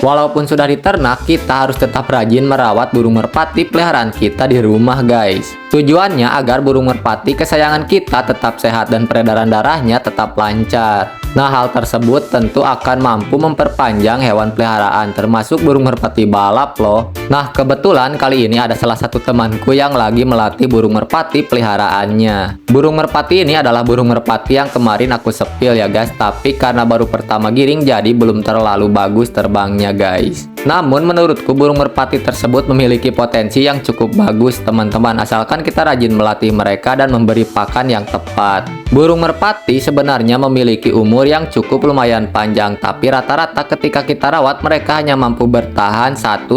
Walaupun sudah diternak, kita harus tetap rajin merawat burung merpati peliharaan kita di rumah guys. Tujuannya agar burung merpati kesayangan kita tetap sehat dan peredaran darahnya tetap lancar. Nah, hal tersebut tentu akan mampu memperpanjang hewan peliharaan, termasuk burung merpati balap loh. Nah, kebetulan kali ini ada salah satu temanku yang lagi melatih burung merpati peliharaannya. Burung merpati ini adalah burung merpati yang kemarin aku sepil ya guys, tapi karena baru pertama giring jadi belum terlalu bagus terbangnya guys. Namun menurutku burung merpati tersebut memiliki potensi yang cukup bagus teman-teman, asalkan kita rajin melatih mereka dan memberi pakan yang tepat. Burung merpati sebenarnya memiliki umur yang cukup lumayan panjang, tapi rata-rata ketika kita rawat mereka hanya mampu bertahan 1-5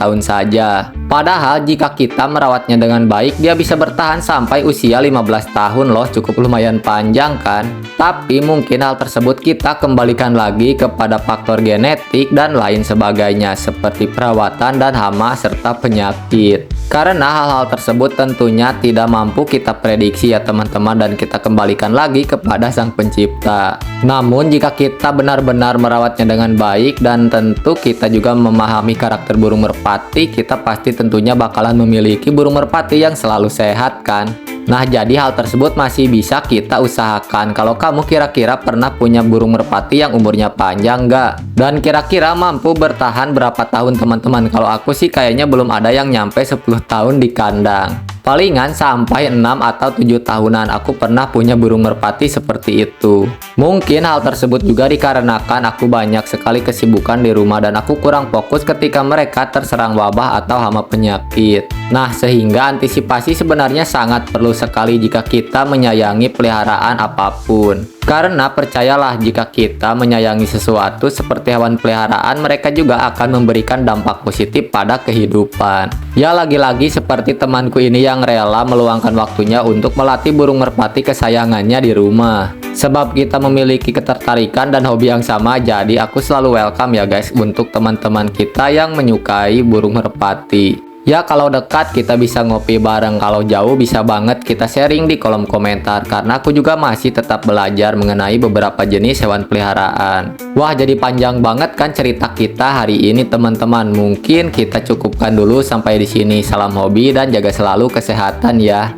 tahun saja. Padahal jika kita merawatnya dengan baik, dia bisa bertahan sampai usia 15 tahun loh, cukup lumayan panjang kan? Tapi mungkin hal tersebut kita kembalikan lagi kepada faktor genetik dan lain sebagainya seperti perawatan dan hama serta penyakit. Karena hal-hal tersebut tentunya tidak mampu kita prediksi ya teman-teman, dan kita kembalikan lagi kepada sang pencipta. Namun jika kita benar-benar merawatnya dengan baik dan tentu kita juga memahami karakter burung merpati, kita pasti tentunya bakalan memiliki burung merpati yang selalu sehat kan. Nah, jadi hal tersebut masih bisa kita usahakan. Kalau kamu kira-kira pernah punya burung merpati yang umurnya panjang nggak? Dan kira-kira mampu bertahan berapa tahun teman-teman? Kalau aku sih kayaknya belum ada yang nyampe 10 tahun di kandang. Palingan sampai 6 atau 7 tahunan aku pernah punya burung merpati seperti itu. Mungkin hal tersebut juga dikarenakan aku banyak sekali kesibukan di rumah dan aku kurang fokus ketika mereka terserang wabah atau hama penyakit. Nah, sehingga antisipasi sebenarnya sangat perlu sekali jika kita menyayangi peliharaan apapun. Karena percayalah, jika kita menyayangi sesuatu seperti hewan peliharaan, mereka juga akan memberikan dampak positif pada kehidupan. Ya, lagi-lagi seperti temanku ini yang rela meluangkan waktunya untuk melatih burung merpati kesayangannya di rumah. Sebab kita memiliki ketertarikan dan hobi yang sama, jadi aku selalu welcome ya guys untuk teman-teman kita yang menyukai burung merpati. Ya, kalau dekat kita bisa ngopi bareng, kalau jauh bisa banget kita sharing di kolom komentar, karena aku juga masih tetap belajar mengenai beberapa jenis hewan peliharaan. Wah, jadi panjang banget kan cerita kita hari ini teman-teman. Mungkin kita cukupkan dulu sampai di sini. Salam hobi dan jaga selalu kesehatan ya.